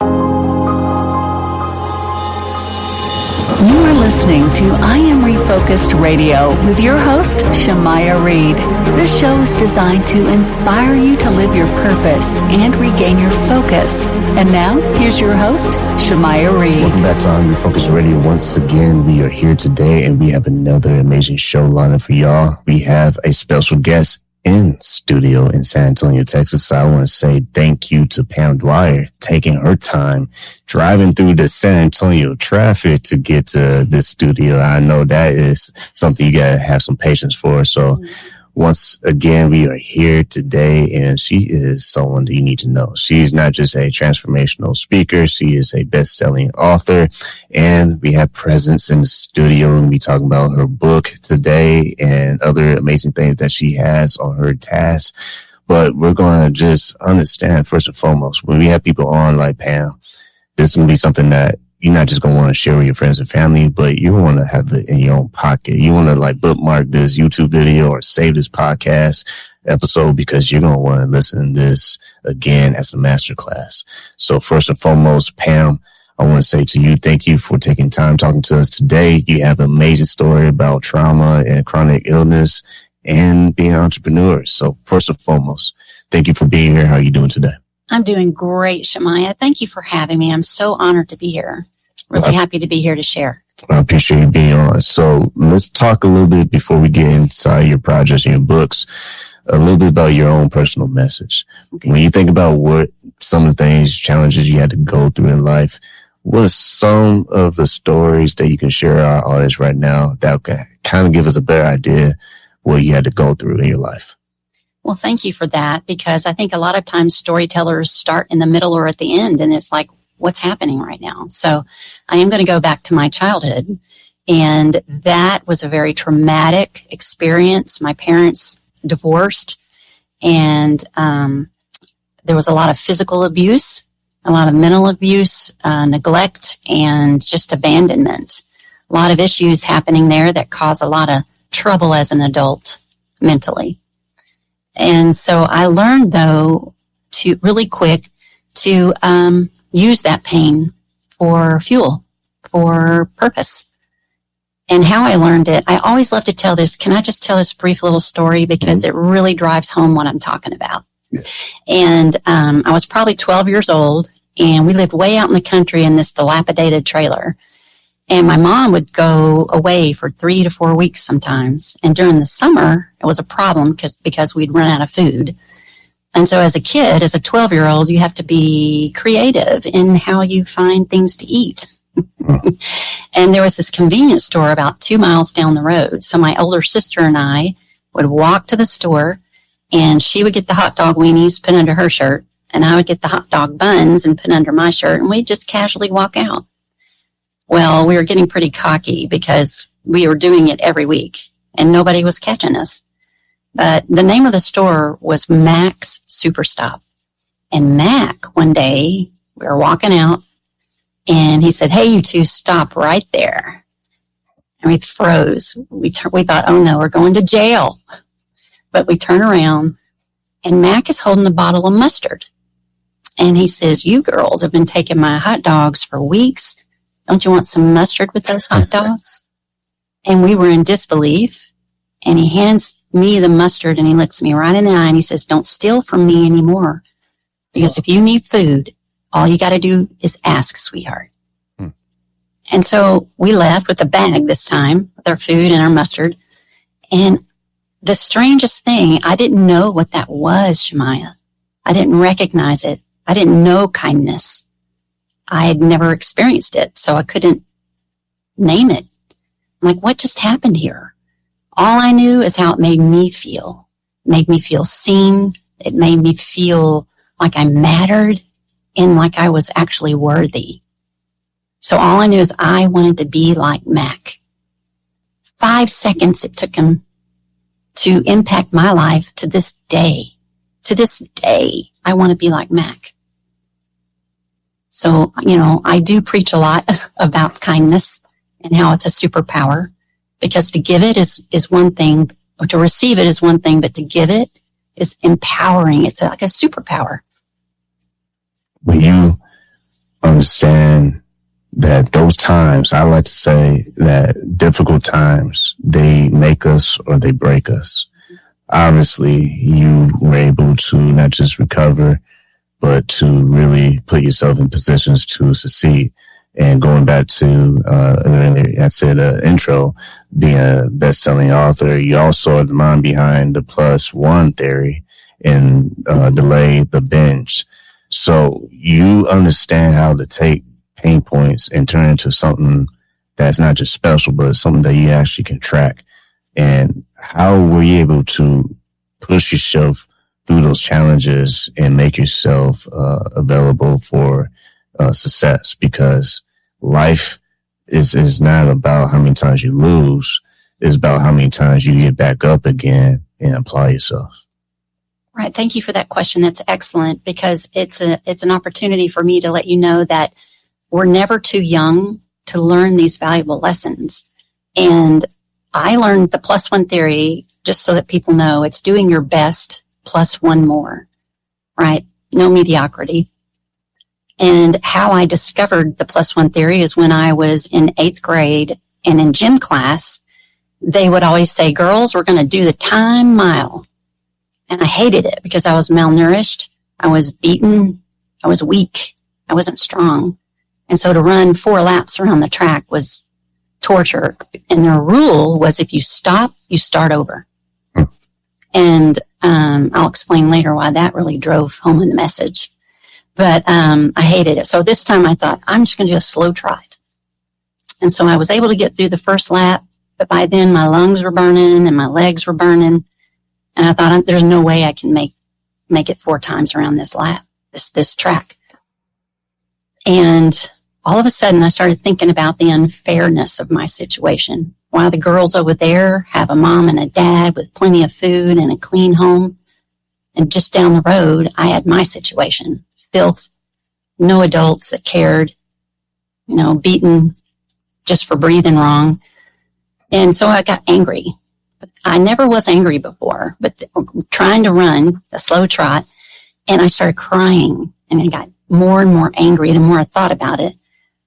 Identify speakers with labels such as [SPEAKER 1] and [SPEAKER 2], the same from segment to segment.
[SPEAKER 1] You are listening to I Am Refocused Radio with your host, Shamaya Reed. This show is designed to inspire you to live your purpose and regain your focus. And now, here's your host, Shamaya Reed.
[SPEAKER 2] Welcome back to I Am Refocused Radio. Once again, we are here today and we have another amazing show lineup for y'all. We have a special guest in studio in San Antonio, Texas. So I want to say thank you to Pam Dwyer taking her time driving through the San Antonio traffic to get to this studio. I know that is something you got to have some patience for. So once again, we are here today, and she is someone that you need to know. She's not just a transformational speaker. She is a best-selling author, and we have presence in the studio. We'll be talking about her book today and other amazing things that she has on her task. But we're going to just understand, first and foremost, when we have people on like Pam, this is going to be something that you're not just going to want to share with your friends and family, but you want to have it in your own pocket. You want to like bookmark this YouTube video or save this podcast episode because you're going to want to listen to this again as a masterclass. So first and foremost, Pam, I want to say to you, thank you for taking time talking to us today. You have an amazing story about trauma and chronic illness and being an entrepreneur. So first and foremost, thank you for being here. How are you doing today?
[SPEAKER 3] I'm doing great, Shamaya. Thank you for having me. I'm so honored to be here. Really happy to be here to share.
[SPEAKER 2] I appreciate you being on. So let's talk a little bit before we get inside your projects and your books, a little bit about your own personal message. Okay. When you think about what some of the things, challenges you had to go through in life, what's some of the stories that you can share with our audience right now that can kind of give us a better idea what you had to go through in your life?
[SPEAKER 3] Well, thank you for that, because I think a lot of times storytellers start in the middle or at the end, and it's like, what's happening right now? So I am going to go back to my childhood, and that was a very traumatic experience. My parents divorced, and there was a lot of physical abuse, a lot of mental abuse, neglect, and just abandonment. A lot of issues happening there that cause a lot of trouble as an adult mentally. And so I learned, though, to really quick to use that pain for fuel, for purpose. And how I learned it, I always love to tell this. Can I just tell this brief little story? Because it really drives home what I'm talking about. Yeah. And I was probably 12 years old, and we lived way out in the country in this dilapidated trailer. And my mom would go away for 3 to 4 weeks sometimes. And during the summer, it was a problem because we'd run out of food. And so as a kid, as a 12-year-old, you have to be creative in how you find things to eat. And there was this convenience store about 2 miles down the road. So my older sister and I would walk to the store, and she would get the hot dog weenies put under her shirt, and I would get the hot dog buns and put under my shirt, and we'd just casually walk out. Well, we were getting pretty cocky because we were doing it every week and nobody was catching us. But the name of the store was Mac's Superstop. And Mac, one day, we were walking out and he said, "Hey, you two, stop right there." And we froze. We thought, oh no, we're going to jail. But we turn around and Mac is holding a bottle of mustard. And he says, "You girls have been taking my hot dogs for weeks. Don't you want some mustard with those hot dogs?" And we were in disbelief. And he hands me the mustard and he looks me right in the eye and he says, "Don't steal from me anymore. Because if you need food, all you got to do is ask, sweetheart." And so we left with a bag this time with our food and our mustard. And the strangest thing, I didn't know what that was, Shamaya. I didn't recognize it. I didn't know kindness. I had never experienced it, so I couldn't name it. I'm like, what just happened here? All I knew is how it made me feel. It made me feel seen. It made me feel like I mattered and like I was actually worthy. So all I knew is I wanted to be like Mac. 5 seconds it took him to impact my life to this day. To this day, I want to be like Mac. So, I do preach a lot about kindness and how it's a superpower, because to give it is one thing, or to receive it is one thing, but to give it is empowering. It's like a superpower.
[SPEAKER 2] When you understand that those times, I like to say that difficult times, they make us or they break us. Obviously, you were able to not just recover, but to really put yourself in positions to succeed. And going back to, I said, intro, being a best-selling author, you also are the mind behind the +1 theory and delay the binge. So you understand how to take pain points and turn into something that's not just special, but something that you actually can track. And how were you able to push yourself through those challenges and make yourself available for success? Because life is not about how many times you lose. It's about how many times you get back up again and apply yourself.
[SPEAKER 3] Right. Thank you for that question. That's excellent, because it's an opportunity for me to let you know that we're never too young to learn these valuable lessons. And I learned the +1 theory, just so that people know, it's doing your best +1 more, right? No mediocrity. And how I discovered the +1 theory is when I was in 8th grade and in gym class, they would always say, girls, we're going to do the time mile. And I hated it because I was malnourished. I was beaten. I was weak. I wasn't strong. And so to run 4 laps around the track was torture. And the rule was, if you stop, you start over. And I'll explain later why that really drove home the message. But I hated it. So this time I thought, I'm just going to do a slow trot. And so I was able to get through the first lap. But by then my lungs were burning and my legs were burning. And I thought, there's no way I can make it 4 times around this lap, this track. And all of a sudden, I started thinking about the unfairness of my situation. While the girls over there have a mom and a dad with plenty of food and a clean home, and just down the road, I had my situation. Filth, no adults that cared, beaten just for breathing wrong. And so I got angry. I never was angry before, but trying to run a slow trot, and I started crying, and I got more and more angry the more I thought about it.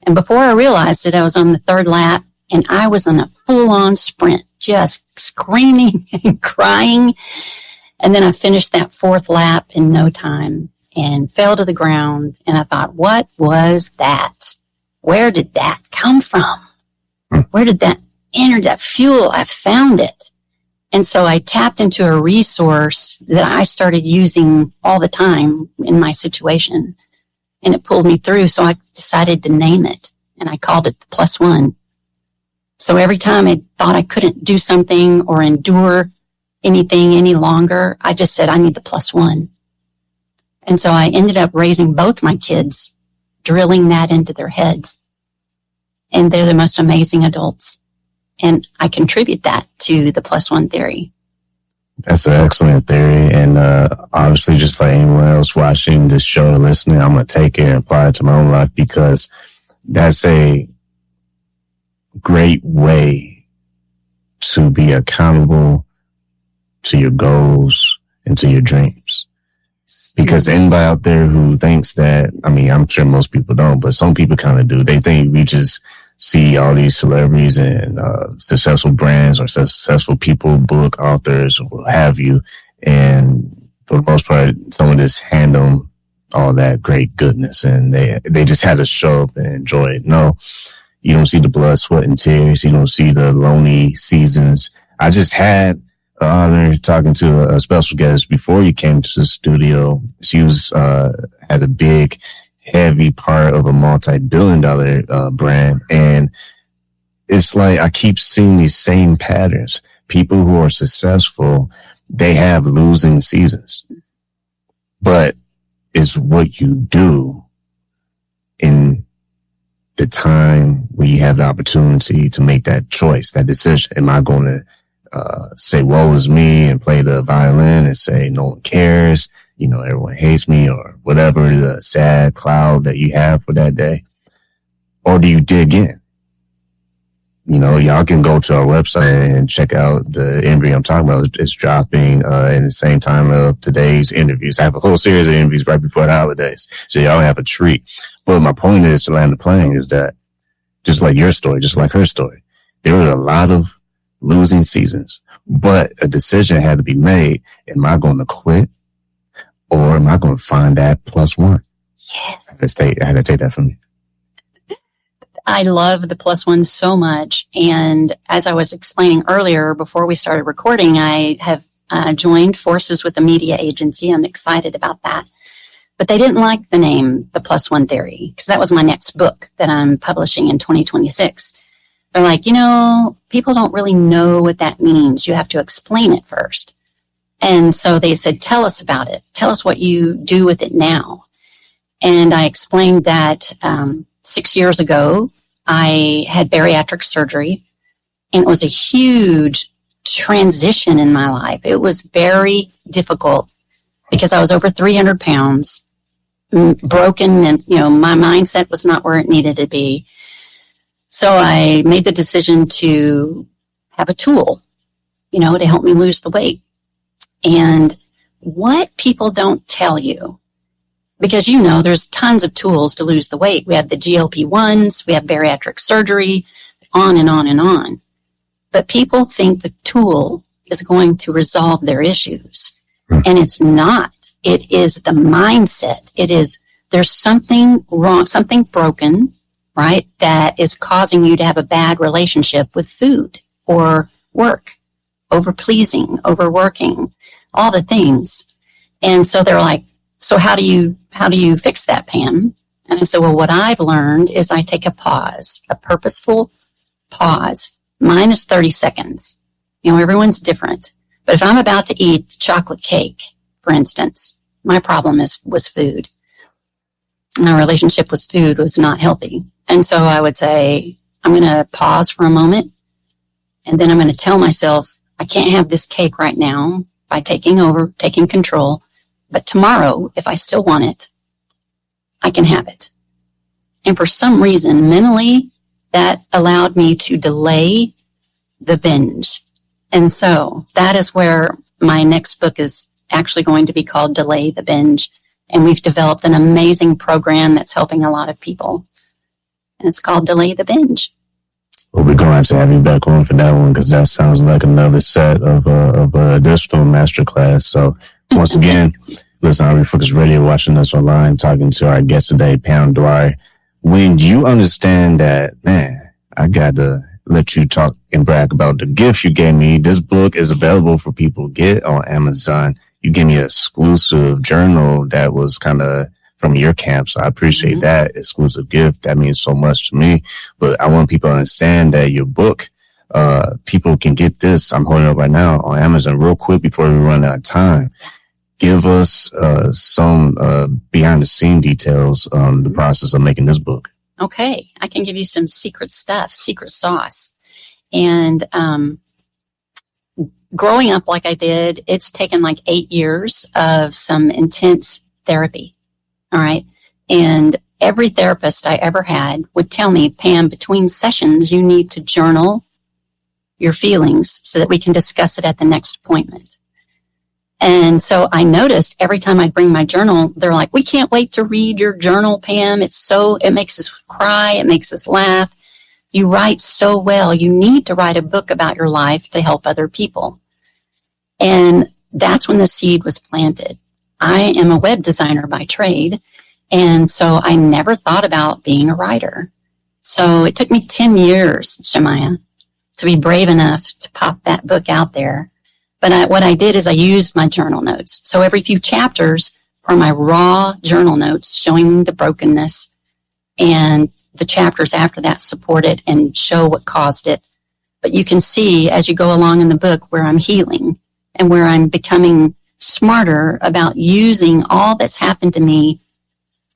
[SPEAKER 3] And before I realized it, I was on the 3rd lap, and I was in a full-on sprint, just screaming and crying. And then I finished that 4th lap in no time and fell to the ground. And I thought, what was that? Where did that come from? Where did that enter, that fuel? I found it. And so I tapped into a resource that I started using all the time in my situation. And it pulled me through. So I decided to name it. And I called it the +1. So every time I thought I couldn't do something or endure anything any longer, I just said, I need the +1. And so I ended up raising both my kids, drilling that into their heads. And they're the most amazing adults. And I contribute that to the +1 theory.
[SPEAKER 2] That's an excellent theory. And obviously, just like anyone else watching this show or listening, I'm going to take it and apply it to my own life, because that's a great way to be accountable to your goals and to your dreams. Because anybody out there who thinks that, I'm sure most people don't, but some people kind of do. They think we just see all these celebrities and successful brands or successful people, book authors, or what have you. And for the most part, someone just hand them all that great goodness, and they just had to show up and enjoy it. No, you don't see the blood, sweat, and tears. You don't see the lonely seasons. I just had the honor talking to a special guest before you came to the studio. She was had a big, heavy part of a multi-billion-dollar brand, and it's like I keep seeing these same patterns. People who are successful, they have losing seasons, but it's what you do in the time when you have the opportunity to make that choice, that decision. Am I going to say woe is me and play the violin and say no one cares, everyone hates me, or whatever the sad cloud that you have for that day? Or do you dig in? Y'all can go to our website and check out the interview I'm talking about. It's dropping in the same time of today's interviews. I have a whole series of interviews right before the holidays, so y'all have a treat. But my point is to land the plane is that just like your story, just like her story, there were a lot of losing seasons, but a decision had to be made. Am I going to quit or am I going to find that plus one?
[SPEAKER 3] Yes.
[SPEAKER 2] I had to take that from you.
[SPEAKER 3] I love the plus one so much. And as I was explaining earlier, before we started recording, I have joined forces with a media agency. I'm excited about that. But they didn't like the name, The Plus One Theory, because that was my next book that I'm publishing in 2026. They're like, people don't really know what that means. You have to explain it first. And so they said, tell us about it. Tell us what you do with it now. And I explained that 6 years ago, I had bariatric surgery, and it was a huge transition in my life. It was very difficult because I was over 300 pounds, broken, and, my mindset was not where it needed to be. So I made the decision to have a tool, to help me lose the weight. And what people don't tell you, because there's tons of tools to lose the weight. We have the GLP-1s, we have bariatric surgery, on and on and on. But people think the tool is going to resolve their issues. And it's not. It is the mindset. There's something wrong, something broken, right, that is causing you to have a bad relationship with food or work, over-pleasing, overworking, all the things. And so they're like, so how do you fix that, Pam? And I said, well, what I've learned is I take a pause, a purposeful pause. Mine is 30 seconds. Everyone's different. But if I'm about to eat chocolate cake, for instance, my problem was food. My relationship with food was not healthy. And so I would say, I'm going to pause for a moment, and then I'm going to tell myself, I can't have this cake right now by taking control. But tomorrow, if I still want it, I can have it. And for some reason, mentally, that allowed me to delay the binge. And so that is where my next book is actually going to be called Delay the Binge. And we've developed an amazing program that's helping a lot of people. And it's called Delay the Binge.
[SPEAKER 2] Well, we're going to have you back on for that one, because that sounds like another set of additional masterclass. So once again, listen, I Refocus Radio, watching us online, talking to our guest today, Pam Dwyer. When you understand that, man, I got to let you talk and brag about the gift you gave me. This book is available for people to get on Amazon. You gave me an exclusive journal that was kind of from your camp. So I appreciate that exclusive gift. That means so much to me. But I want people to understand that your book, people can get this. I'm holding it up right now on Amazon real quick before we run out of time. Give us some behind the scene details on the process of making this book.
[SPEAKER 3] Okay. I can give you some secret stuff, secret sauce. And growing up like I did, it's taken like 8 years of some intense therapy. All right. And every therapist I ever had would tell me, Pam, between sessions, you need to journal your feelings so that we can discuss it at the next appointment. And so I noticed every time I'd bring my journal, they're like, we can't wait to read your journal, Pam. It makes us cry. It makes us laugh. You write so well. You need to write a book about your life to help other people. And that's when the seed was planted. I am a web designer by trade. And so I never thought about being a writer. So it took me 10 years, Shemaiah, to be brave enough to pop that book out there. But what I did is I used my journal notes. So every few chapters are my raw journal notes showing the brokenness, and the chapters after that support it and show what caused it. But you can see as you go along in the book where I'm healing and where I'm becoming smarter about using all that's happened to me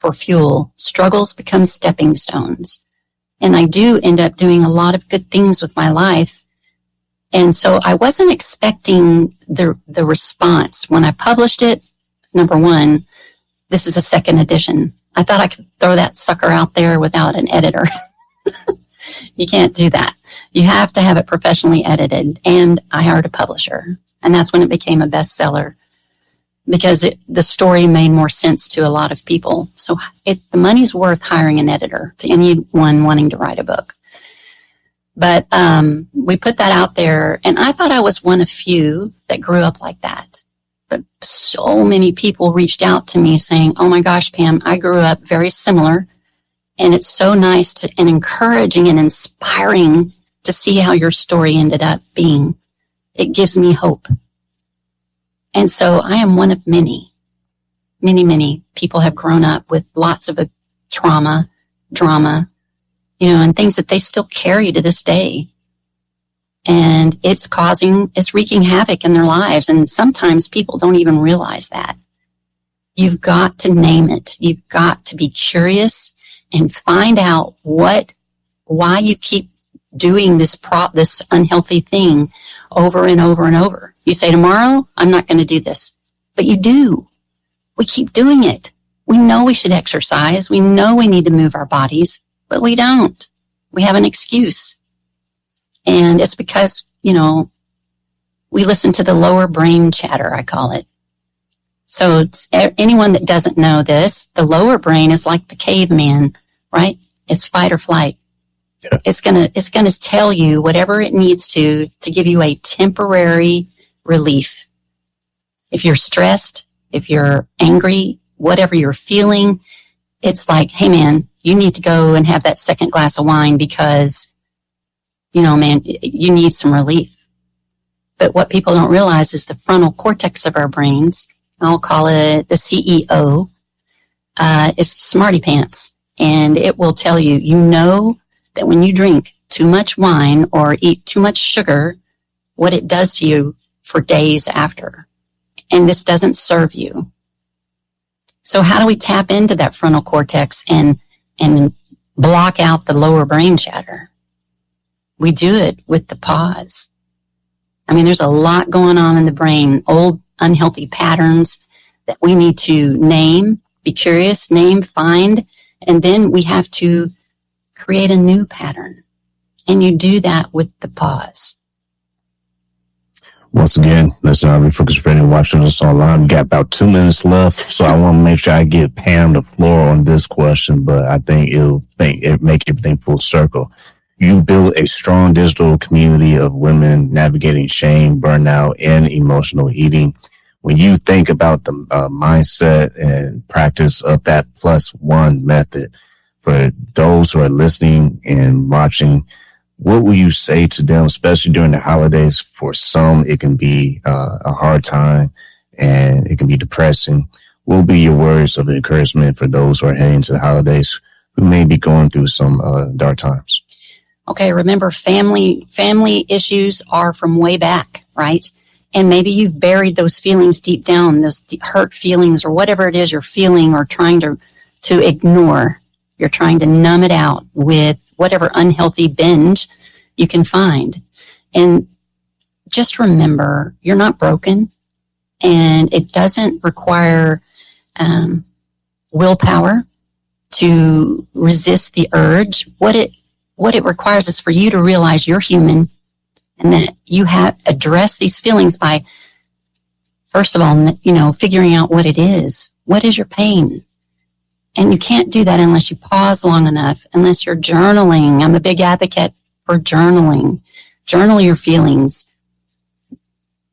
[SPEAKER 3] for fuel. Struggles become stepping stones. And I do end up doing a lot of good things with my life. And so I wasn't expecting the response. When I published it, number one, this is a second edition. I thought I could throw that sucker out there without an editor. You can't do that. You have to have it professionally edited. And I hired a publisher. And that's when it became a bestseller. because the story made more sense to a lot of people. So the money's worth hiring an editor to anyone wanting to write a book. But we put that out there, and I thought I was one of few that grew up like that. But so many people reached out to me saying, oh my gosh, Pam, I grew up very similar, and it's so nice and encouraging and inspiring to see how your story ended up being. It gives me hope. And so I am one of many people have grown up with lots of trauma, drama, and things that they still carry to this day. And it's wreaking havoc in their lives. And sometimes people don't even realize that. You've got to name it. You've got to be curious and find out why you keep doing this unhealthy thing over and over and over. You say, tomorrow, I'm not going to do this. But you do. We keep doing it. We know we should exercise. We know we need to move our bodies, but we don't. We have an excuse. And it's because, we listen to the lower brain chatter, I call it. So anyone that doesn't know this, the lower brain is like the caveman, right? It's fight or flight. Yeah. It's gonna tell you whatever it needs to give you a temporary relief. If you're stressed, if you're angry, whatever you're feeling, it's like, hey man, you need to go and have that second glass of wine because, man, you need some relief. But what people don't realize is the frontal cortex of our brains, I'll call it the CEO, is smarty pants. And it will tell you, that when you drink too much wine or eat too much sugar, what it does to you for days after. And this doesn't serve you. So how do we tap into that frontal cortex and block out the lower brain chatter? We do it with the pause. I mean, there's a lot going on in the brain, old unhealthy patterns that we need to name, be curious, find, and then we have to create a new pattern. And you do that with the pause.
[SPEAKER 2] Once again, listen, I'll be focused ready watching this online. We got about 2 minutes left, so I want to make sure I give Pam the floor on this question, but I think it'll make everything full circle. You build a strong digital community of women navigating shame, burnout, and emotional eating. When you think about the mindset and practice of that +1 method, for those who are listening and watching, what will you say to them, especially during the holidays? For some, it can be a hard time and it can be depressing. What will be your words of encouragement for those who are heading to the holidays who may be going through some dark times?
[SPEAKER 3] Okay, remember, family issues are from way back, right? And maybe you've buried those feelings deep down, those hurt feelings or whatever it is you're feeling or trying to ignore. You're trying to numb it out with whatever unhealthy binge you can find. And just remember, you're not broken, and it doesn't require willpower to resist the urge. What it requires is for you to realize you're human and that you have addressed these feelings by, first of all, figuring out what it is. What is your pain? And you can't do that unless you pause long enough, unless you're journaling. I'm a big advocate for journaling. Journal your feelings.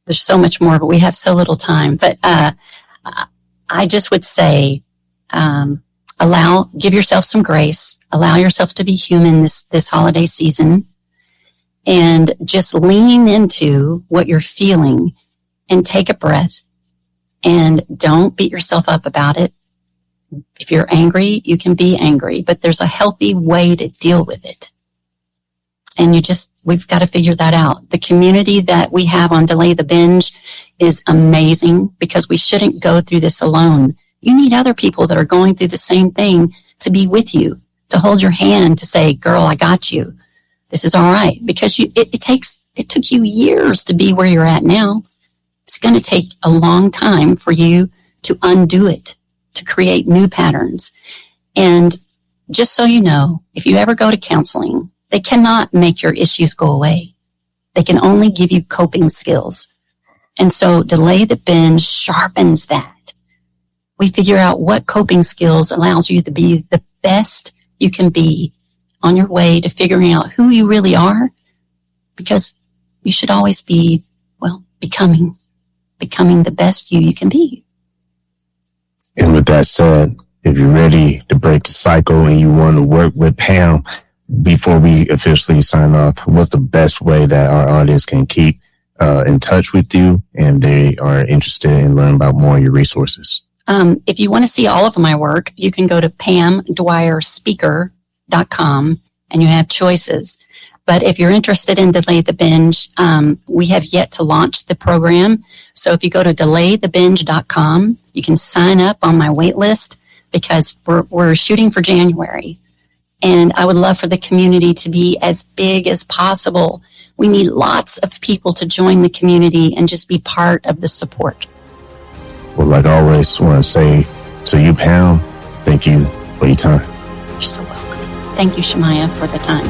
[SPEAKER 3] There's so much more, but we have so little time. But I just would say, give yourself some grace. Allow yourself to be human this holiday season. And just lean into what you're feeling and take a breath. And don't beat yourself up about it. If you're angry, you can be angry, but there's a healthy way to deal with it. And we've got to figure that out. The community that we have on Delay the Binge is amazing because we shouldn't go through this alone. You need other people that are going through the same thing to be with you, to hold your hand, to say, girl, I got you. This is all right. Because it took you years to be where you're at now. It's going to take a long time for you to undo it, to create new patterns. And just so you know, if you ever go to counseling, they cannot make your issues go away. They can only give you coping skills. And so Delay the Binge sharpens that. We figure out what coping skills allows you to be the best you can be on your way to figuring out who you really are, because you should always be, becoming the best you can be.
[SPEAKER 2] And with that said, if you're ready to break the cycle and you want to work with Pam, before we officially sign off, what's the best way that our audience can keep in touch with you and they are interested in learning about more of your resources?
[SPEAKER 3] If you want to see all of my work, you can go to pamdwyerspeaker.com and you have choices. But if you're interested in Delay the Binge, we have yet to launch the program. So if you go to delaythebinge.com, you can sign up on my wait list because we're shooting for January. And I would love for the community to be as big as possible. We need lots of people to join the community and just be part of the support.
[SPEAKER 2] Well, like always, I want to say to you, Pam, thank you for your time.
[SPEAKER 3] You're so welcome. Thank you, Shemaiah, for the time.